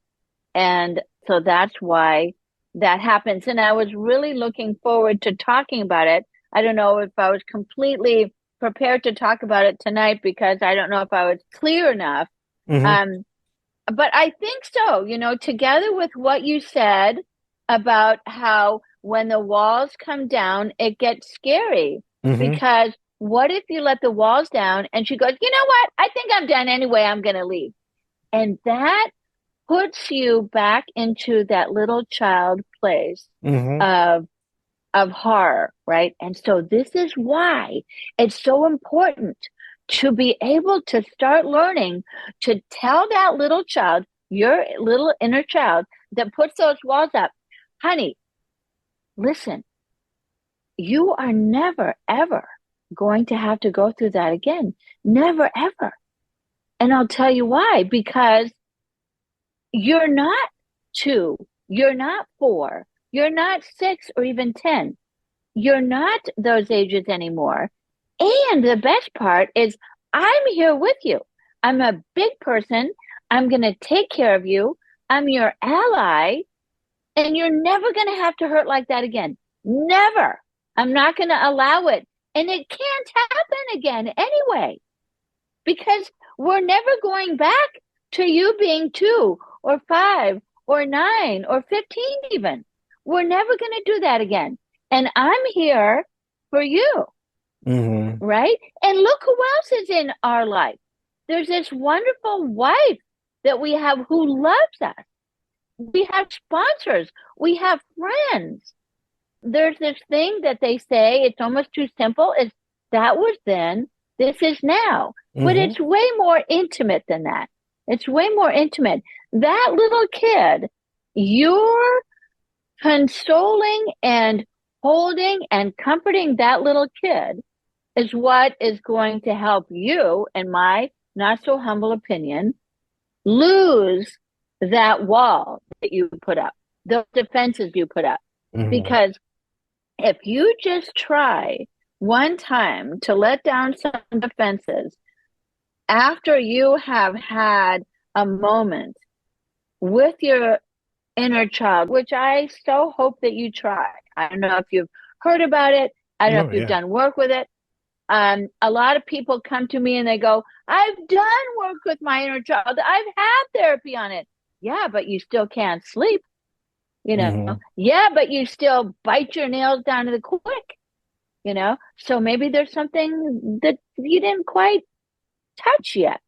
And so that's why that happens. And I was really looking forward to talking about it. I don't know if I was completely prepared to talk about it tonight because I don't know if I was clear enough. Hmm. Um, but I think so, together with what you said about how when the walls come down, it gets scary Hmm. because what if you let the walls down and she goes, you know what? I think I'm done anyway. I'm going to leave. And that puts you back into that little child place Hmm. of horror, right? And so this is why it's so important to be able to start learning to tell that little child, your little inner child that puts those walls up, honey, listen, you are never, ever going to have to go through that again. Never, ever. And I'll tell you why, because you're not 2, you're not 4, you're not 6 or even 10. You're not those ages anymore. And the best part is I'm here with you. I'm a big person. I'm going to take care of you. I'm your ally. And you're never going to have to hurt like that again. Never. I'm not going to allow it. And it can't happen again anyway, because we're never going back to you being 2 or 5 or 9 or 15 even. We're never going to do that again. And I'm here for you, right? And look who else is in our life. There's this wonderful wife that we have who loves us. We have sponsors. We have friends. There's this thing that they say, it's almost too simple, is that was then, this is now. But it's way more intimate than that. It's way more intimate. That little kid, you're consoling and holding and comforting that little kid is what is going to help you, in my not so humble opinion, lose that wall that you put up, those defenses you put up. Because if you just try one time to let down some defenses after you have had a moment with your inner child, which I so hope that you try. I don't know if you've heard about it. I don't know if you've done work with it. A lot of people come to me and they go, I've done work with my inner child. I've had therapy on it. Yeah, but you still can't sleep. Yeah, but you still bite your nails down to the quick, so maybe there's something that you didn't quite touch yet,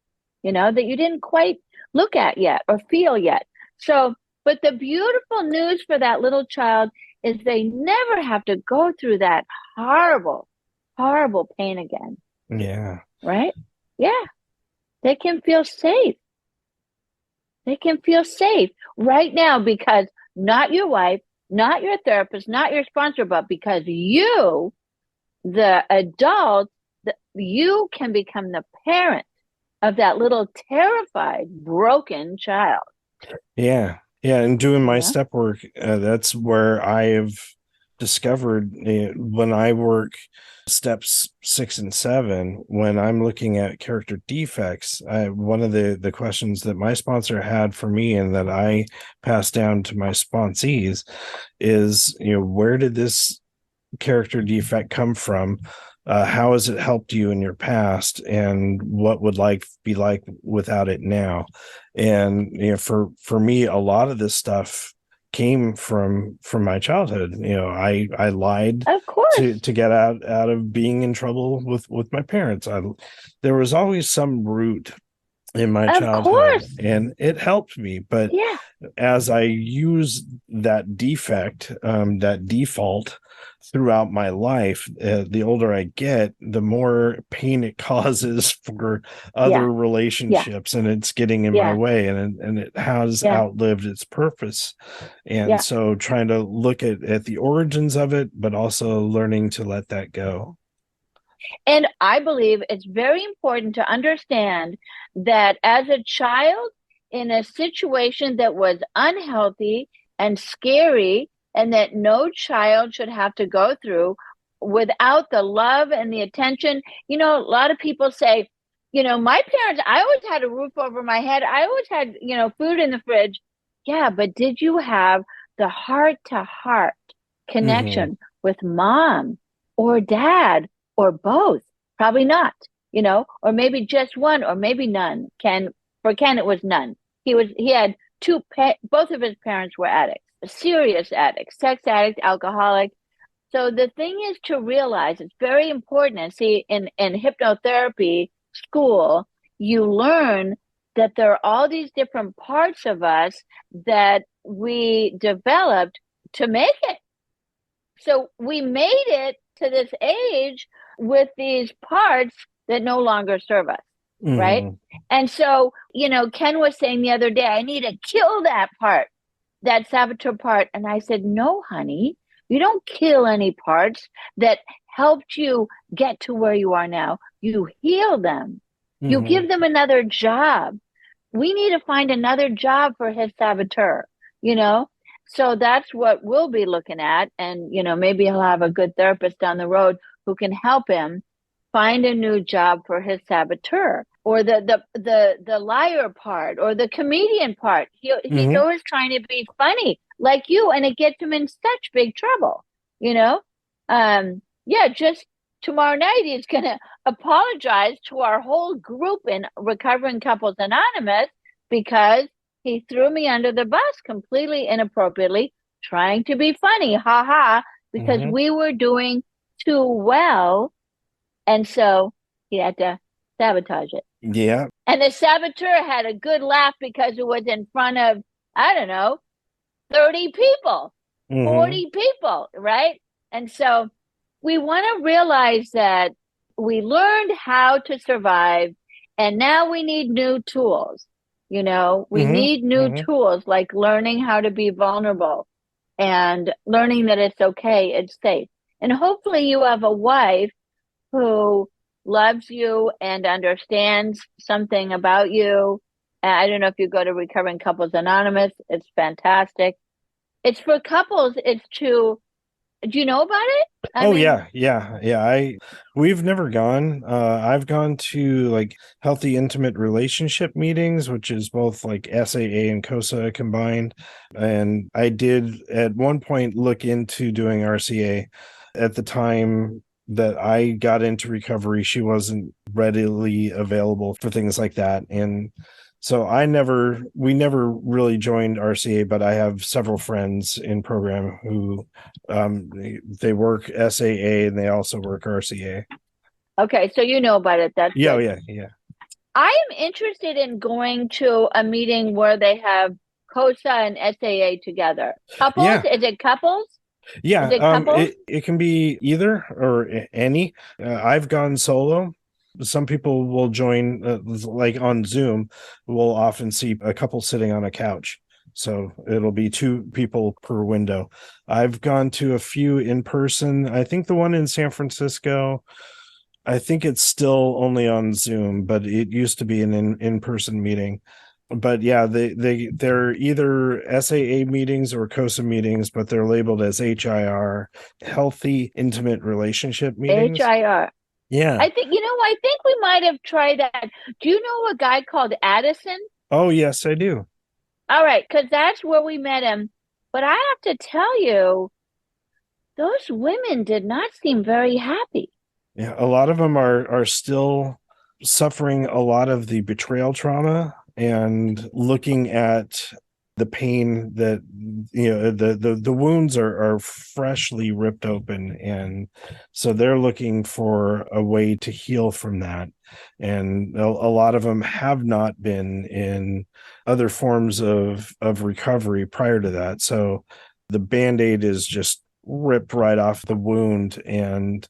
that you didn't quite look at yet or feel yet. So, but the beautiful news for that little child is they never have to go through that horrible, horrible pain again. Yeah. Right? Yeah. They can feel safe. They can feel safe right now, because not your wife, not your therapist, not your sponsor, but because you, the adult, you can become the parent of that little terrified, broken child. Yeah. Yeah. And doing my step work, that's where I have discovered when I work steps 6 and 7, when I'm looking at character defects, one of the questions that my sponsor had for me and that I passed down to my sponsees is, where did this character defect come from? How has it helped you in your past, and what would life be like without it now? And for me, a lot of this stuff came from my childhood. I lied of course to get out of being in trouble with my parents. There was always some root in my childhood, and it helped me. But as I use that defect, that default throughout my life, the older I get, the more pain it causes for other relationships, and it's getting in my way, and it has outlived its purpose. And so trying to look at the origins of it, but also learning to let that go. And I believe it's very important to understand that as a child in a situation that was unhealthy and scary, and that no child should have to go through without the love and the attention. A lot of people say, my parents, I always had a roof over my head. I always had, food in the fridge. Yeah, but did you have the heart-to-heart connection with mom or dad or both? Probably not, or maybe just one, or maybe none. For Ken, it was none. He had both of his parents were addicts. Serious addict, sex addict, alcoholic. So the thing is to realize, it's very important. And see, in hypnotherapy school, you learn that there are all these different parts of us that we developed to make it. So we made it to this age with these parts that no longer serve us. Right. And so, Ken was saying the other day, I need to kill that part, that saboteur part. And I said, no, honey, you don't kill any parts that helped you get to where you are now. You heal them. You give them another job. We need to find another job for his saboteur, So that's what we'll be looking at. And, maybe he'll have a good therapist down the road who can help him find a new job for his saboteur, or the liar part, or the comedian part. He's always trying to be funny. like you, and it gets them in such big trouble, you know? Yeah, just tomorrow night he's going to apologize to our whole group in Recovering Couples Anonymous because he threw me under the bus completely inappropriately, trying to be funny, ha ha, because Hmm. we were doing too well. And so he had to sabotage it. Yeah. And the saboteur had a good laugh because it was in front of, I don't know, 30 people, Hmm. 40 people, right? And so we want to realize that we learned how to survive and now we need new tools. We Hmm. need new Hmm. tools like learning how to be vulnerable and learning that it's okay, it's safe. And hopefully you have a wife who loves you and understands something about you. I don't know if you go to Recovering Couples Anonymous, it's fantastic. It's for couples. Do you know about it? I Oh mean, yeah, yeah, yeah. We've never gone. I've gone to like healthy intimate relationship meetings, which is both like SAA and COSA combined. And I did at one point look into doing RCA. At the time that I got into recovery, she wasn't readily available for things like that. And so we never really joined RCA, but I have several friends in program who they work SAA and they also work RCA. okay, so you know about it. That's Yeah, good. yeah, yeah. I am interested in going to a meeting where they have COSA and SAA together. Couples? Yeah, Is it couples? Is yeah. it couples? It can be either or any. I've gone solo. Some people will join, like on Zoom. We'll often see a couple sitting on a couch. So it'll be two people per window. I've gone to a few in person. I think the one in San Francisco, I think it's still only on Zoom, but it used to be an in-person meeting. But yeah, they're either SAA meetings or COSA meetings, but they're labeled as HIR, healthy intimate relationship meetings. HIR. Yeah. I think we might have tried that. Do you know a guy called Addison? Oh yes, I do. All right, because that's where we met him. But I have to tell you, those women did not seem very happy. Yeah, a lot of them are still suffering a lot of the betrayal trauma and looking at the pain that the wounds are freshly ripped open, and so they're looking for a way to heal from that. And a lot of them have not been in other forms of recovery prior to that, so the band-aid is just ripped right off the wound, and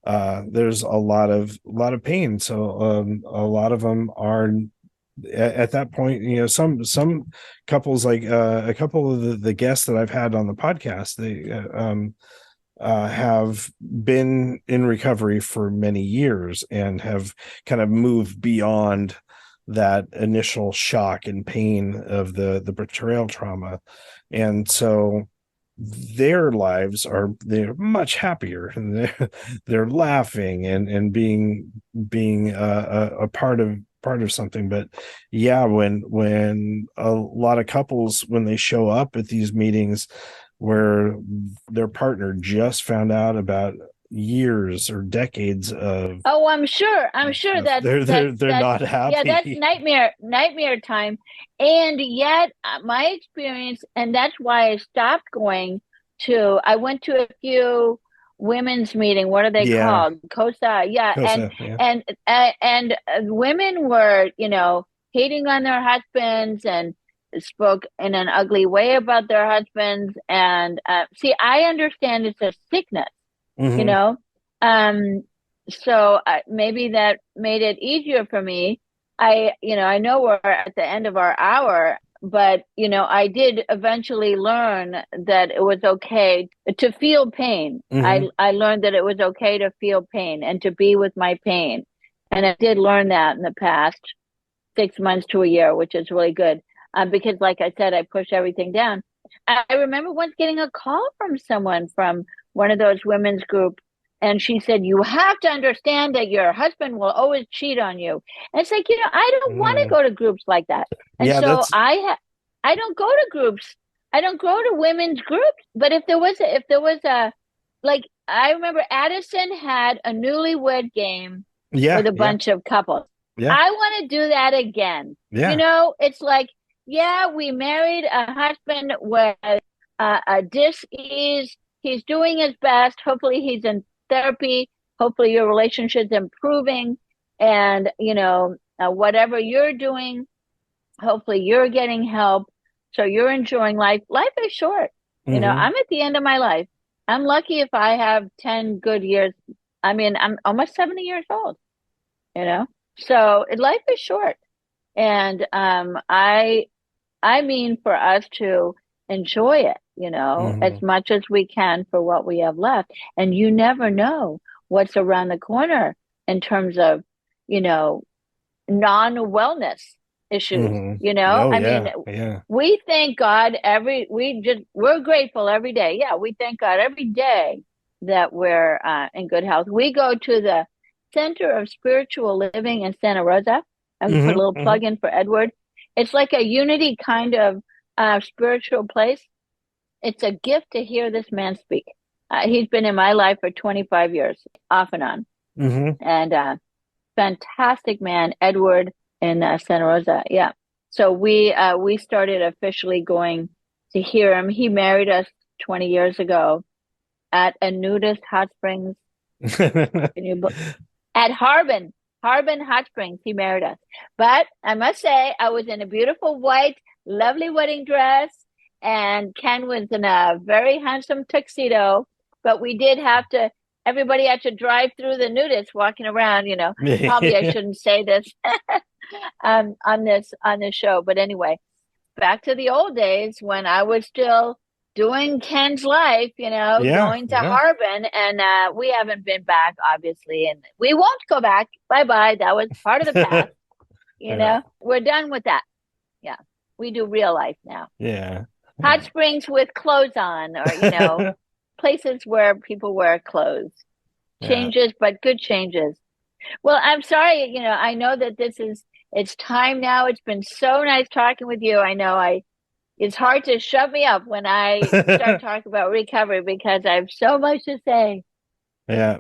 there's a lot of pain. So a lot of them are at that point. Some couples, like a couple of the guests that I've had on the podcast, they have been in recovery for many years and have kind of moved beyond that initial shock and pain of the betrayal trauma, and so their lives they're much happier, and they're laughing and being a part of something. But yeah, when a lot of couples, when they show up at these meetings where their partner just found out about years or decades of Oh, I'm sure. I'm sure stuff, they're not yeah, that's happy. nightmare time. And yet, my experience, and that's why I stopped going I went to a few women's meeting. What are they Yeah, called? COSA. Yeah. Kosa, yeah. And women were, hating on their husbands and spoke in an ugly way about their husbands. And see, I understand it's a sickness, you Hmm. know. Um, so maybe that made it easier for me. I know we're at the end of our hour, but I did eventually learn that it was okay to feel pain. Hmm. I learned that it was okay to feel pain and to be with my pain. And I did learn that in the past 6 months to a year, which is really good. Because like I said, I push everything down. I remember once getting a call from someone from one of those women's group, and she said, "You have to understand that your husband will always cheat on you." And it's like, I don't want to Hmm. go to groups like that. And Yeah, so that's I don't go to groups I don't go to women's groups, but if there was a, like, I remember Addison had a newlywed game Yeah, with a yeah, bunch of couples. yeah, I want to do that again. yeah. It's like, yeah, we married a husband with a dis-ease. He's doing his best. Hopefully he's in therapy. Hopefully your relationship's improving. And, whatever you're doing, hopefully you're getting help. So you're enjoying life. Life is short. Hmm. I'm at the end of my life. I'm lucky if I have 10 good years. I mean, I'm almost 70 years old, you know? So life is short. And I mean for us to enjoy it, as Hmm. much as we can for what we have left. And you never know what's around the corner in terms of, you know, non-wellness issues, Hmm. Oh, I mean, yeah, yeah. we thank God we're grateful every day. Yeah, we thank God every day that we're in good health. We go to the Center of Spiritual Living in Santa Rosa. I'm gonna put a Hmm. little Hmm. plug in for Edward. It's like a unity kind of spiritual place. It's a gift to hear this man speak. He's been in my life for 25 years, off and on, Hmm. and fantastic man, Edward in Santa Rosa. Yeah. So we started officially going to hear him. He married us 20 years ago at a nudist hot springs. Can you at Harbin Hot Springs? He married us. But I must say, I was in a beautiful white, lovely wedding dress, and Ken was in a very handsome tuxedo. But we did have to. Everybody had to drive through the nudists walking around. Probably I shouldn't say this on this show, but anyway, back to the old days when I was still doing Ken's life, Yeah, going to yeah, Harbin, and we haven't been back, obviously, and we won't go back. Bye bye. That was part of the past. yeah, We're done with that. Yeah, we do real life now. yeah, Hot yeah. springs with clothes on, or places where people wear clothes. Yeah. Changes, but good changes. Well, I'm sorry, I know that it's time now. It's been so nice talking with you. I know it's hard to shut me up when I start talking about recovery because I have so much to say. Yeah.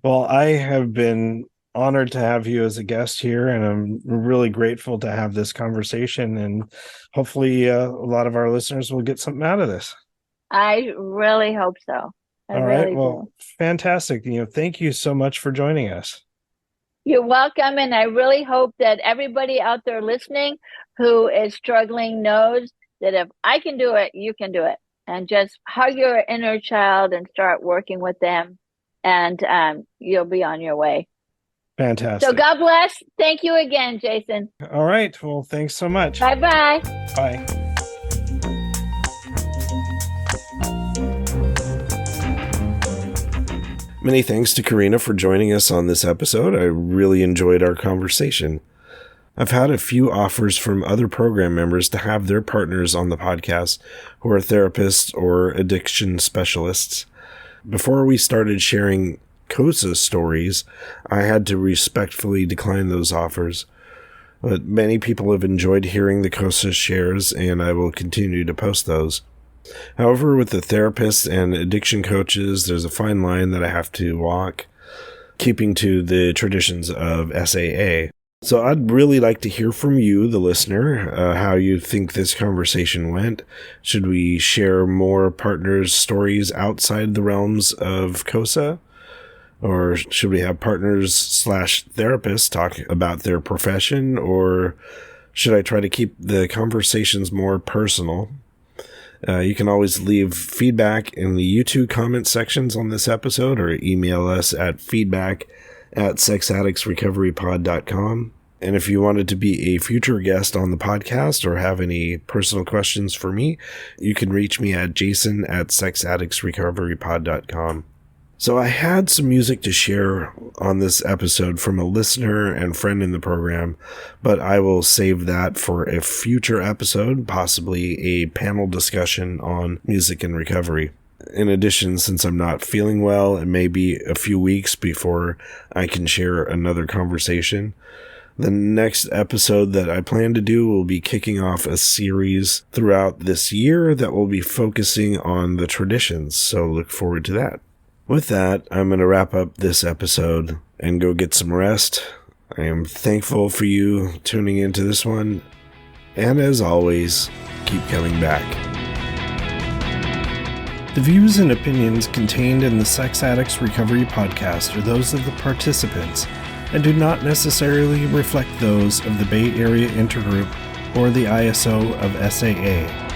Well, I have been honored to have you as a guest here, and I'm really grateful to have this conversation. And hopefully, a lot of our listeners will get something out of this. I really hope so. I All right. really Well, do. fantastic. Thank you so much for joining us. You're welcome. And I really hope that everybody out there listening who is struggling knows that if I can do it, you can do it. And just hug your inner child and start working with them, and you'll be on your way. So Fantastic. God bless. Thank you again, Jason. All right. Well, thanks so much. Bye bye. Bye. Many thanks to Corinna for joining us on this episode. I really enjoyed our conversation. I've had a few offers from other program members to have their partners on the podcast who are therapists or addiction specialists. Before we started sharing COSA stories, I had to respectfully decline those offers. But many people have enjoyed hearing the COSA shares, and I will continue to post those. However, with the therapists and addiction coaches, there's a fine line that I have to walk, keeping to the traditions of SAA. So I'd really like to hear from you, the listener, how you think this conversation went. Should we share more partners' stories outside the realms of COSA? Or should we have partners/therapists talk about their profession? Or should I try to keep the conversations more personal? You can always leave feedback in the YouTube comment sections on this episode or email us at feedback@sexaddictsrecoverypod.com. And if you wanted to be a future guest on the podcast or have any personal questions for me, you can reach me at jason@sexaddictsrecoverypod.com. So I had some music to share on this episode from a listener and friend in the program, but I will save that for a future episode, possibly a panel discussion on music and recovery. In addition, since I'm not feeling well, it may be a few weeks before I can share another conversation. The next episode that I plan to do will be kicking off a series throughout this year that will be focusing on the traditions, so look forward to that. With that, I'm going to wrap up this episode and go get some rest. I am thankful for you tuning into this one, and as always, keep coming back. The views and opinions contained in the Sex Addicts Recovery Podcast are those of the participants and do not necessarily reflect those of the Bay Area Intergroup or the ISO of SAA.